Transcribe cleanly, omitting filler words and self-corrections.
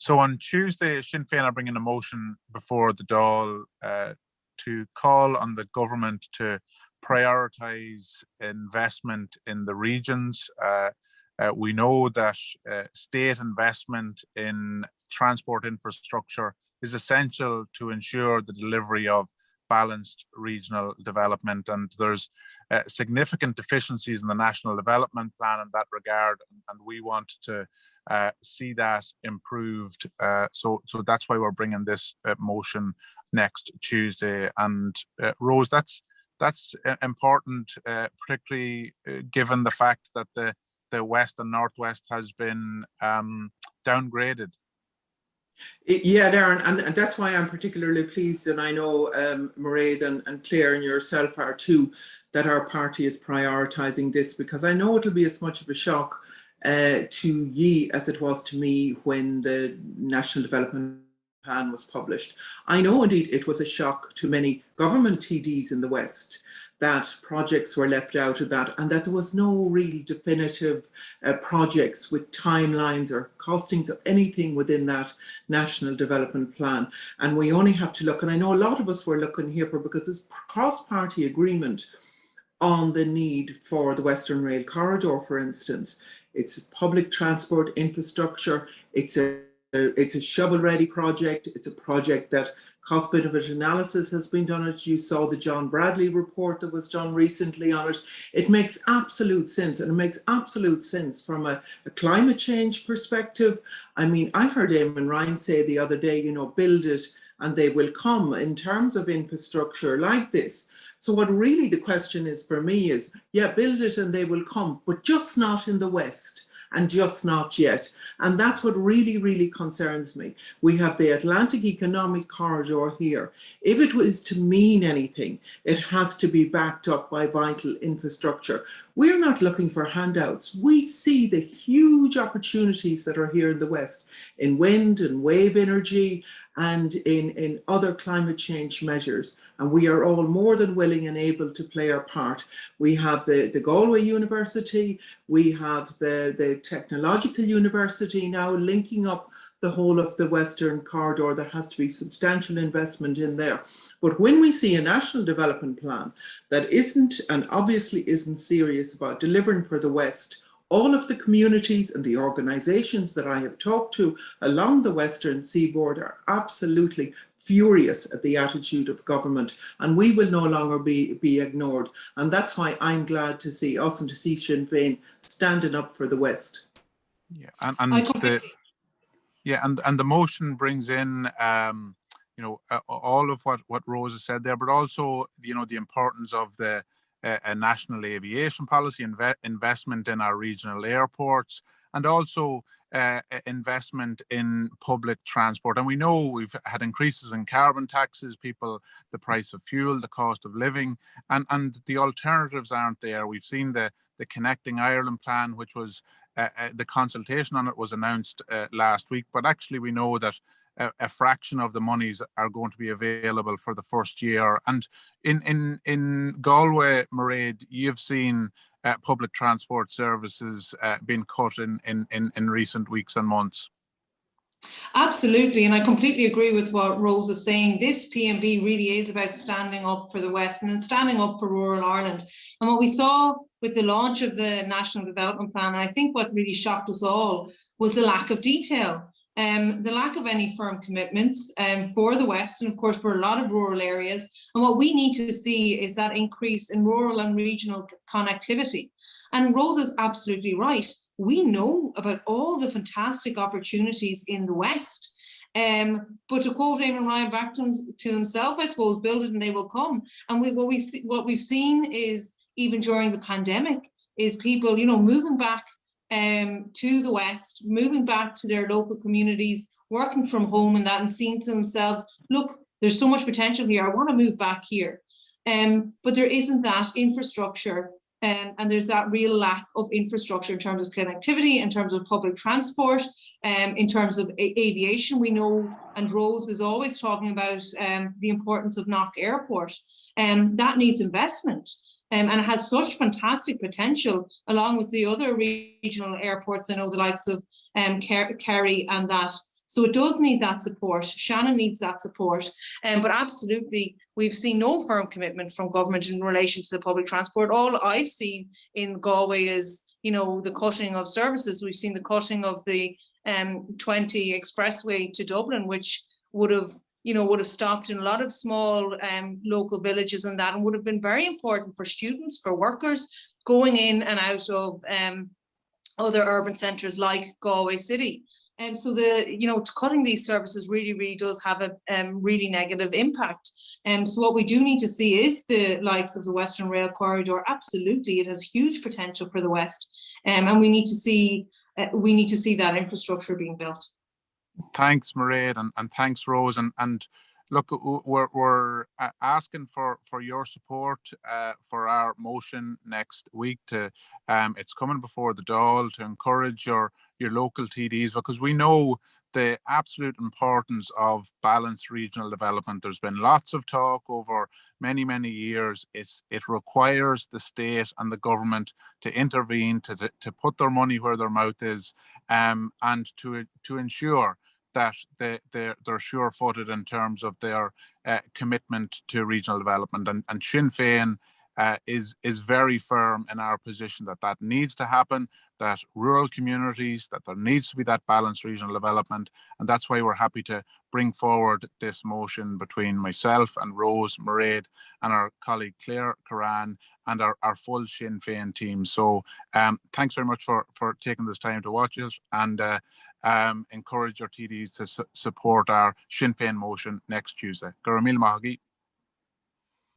So on Tuesday, Sinn Féin are bringing a motion before the Dáil to call on the government to prioritise investment in the regions. We know that state investment in transport infrastructure is essential to ensure the delivery of balanced regional development, and there's significant deficiencies in the National Development Plan in that regard, and we want to see that improved. So that's why we're bringing this motion next Tuesday. And Rose, that's important, particularly given the fact that the West and Northwest has been downgraded. Yeah, Darren, and that's why I'm particularly pleased, and I know Mairéad and Claire and yourself are too, that our party is prioritising this, because I know it'll be as much of a shock to ye as it was to me when the National Development Plan was published. I know indeed it was a shock to many government TDs in the West that projects were left out of that, and that there was no real definitive projects with timelines or costings of anything within that National Development Plan. And we only have to look, and I know a lot of us were looking here for, because there's cross-party agreement on the need for the Western Rail Corridor, for instance. It's a public transport infrastructure, it's a shovel-ready project, it's a project that cost-benefit analysis has been done. You saw the John Bradley report that was done recently on it. It makes absolute sense, and it makes absolute sense from a climate change perspective. I mean, I heard Eamon Ryan say the other day, you know, build it and they will come, in terms of infrastructure like this. So what really the question is for me is, yeah, build it and they will come, but just not in the West. And just not yet. And that's what really, really concerns me. We have the Atlantic Economic Corridor here. If it was to mean anything, it has to be backed up by vital infrastructure. We're not looking for handouts. We see the huge opportunities that are here in the West in wind and wave energy and in other climate change measures. And we are all more than willing and able to play our part. We have the Galway University, we have the Technological University now linking up the whole of the Western Corridor. There has to be substantial investment in there. But when we see a National Development Plan that isn't, and obviously isn't, serious about delivering for the West, all of the communities and the organisations that I have talked to along the Western Seaboard are absolutely furious at the attitude of government, and we will no longer be ignored. And that's why I'm glad to see us and to see Sinn Féin standing up for the West. Yeah, and the motion brings in all of what Rose has said there, but also, you know, the importance of the a national aviation policy, investment in our regional airports, and also investment in public transport. And we know we've had increases in carbon taxes, the price of fuel, the cost of living, and the alternatives aren't there. We've seen the Connecting Ireland plan, which was the consultation on it was announced last week, but actually we know that a fraction of the monies are going to be available for the first year. And in Galway, Mairéad, you've seen public transport services being cut in recent weeks and months. Absolutely, and I completely agree with what Rose is saying. This PMB really is about standing up for the West and standing up for rural Ireland. And what we saw with the launch of the National Development Plan, and I think what really shocked us all, was the lack of detail. The lack of any firm commitments for the West, and of course for a lot of rural areas. And what we need to see is that increase in rural and regional connectivity. And Rose is absolutely right. We know about all the fantastic opportunities in the West. But to quote Eamon Ryan back to himself, I suppose, build it and they will come. And what we've seen is, even during the pandemic, is people, you know, moving back to the West, moving back to their local communities, working from home and that, and seeing to themselves, look, there's so much potential here, I want to move back here. But there isn't that infrastructure, and there's that real lack of infrastructure in terms of connectivity, in terms of public transport, in terms of aviation. We know, and Rose is always talking about the importance of Knock Airport, that needs investment. And it has such fantastic potential, along with the other regional airports, I know the likes of Kerry and that. So it does need that support. Shannon needs that support. But absolutely, we've seen no firm commitment from government in relation to the public transport. All I've seen in Galway is, you know, the cutting of services. We've seen the cutting of the 20 expressway to Dublin, which would have stopped in a lot of small local villages and that, and would have been very important for students, for workers going in and out of other urban centres like Galway City. And so cutting these services really does have a really negative impact. So what we do need to see is the likes of the Western Rail Corridor. Absolutely, it has huge potential for the West, and we need to see that infrastructure being built. Thanks, Mairéad, and thanks, Rose. And look, we're asking for your support for our motion next week. It's coming before the Dáil to encourage your local TDs, because we know the absolute importance of balanced regional development. There's been lots of talk over many years. It requires the state and the government to intervene, to put their money where their mouth is, and to ensure that they're sure-footed in terms of their commitment to regional development. And Sinn Féin is very firm in our position that needs to happen, that rural communities, that there needs to be that balanced regional development. And that's why we're happy to bring forward this motion between myself and Rose, Mairéad, and our colleague Claire Curran, and our full Sinn Féin team. So thanks very much for taking this time to watch it, and encourage your TDs to support our Sinn Féin motion next Tuesday. Gur míle maith agaibh.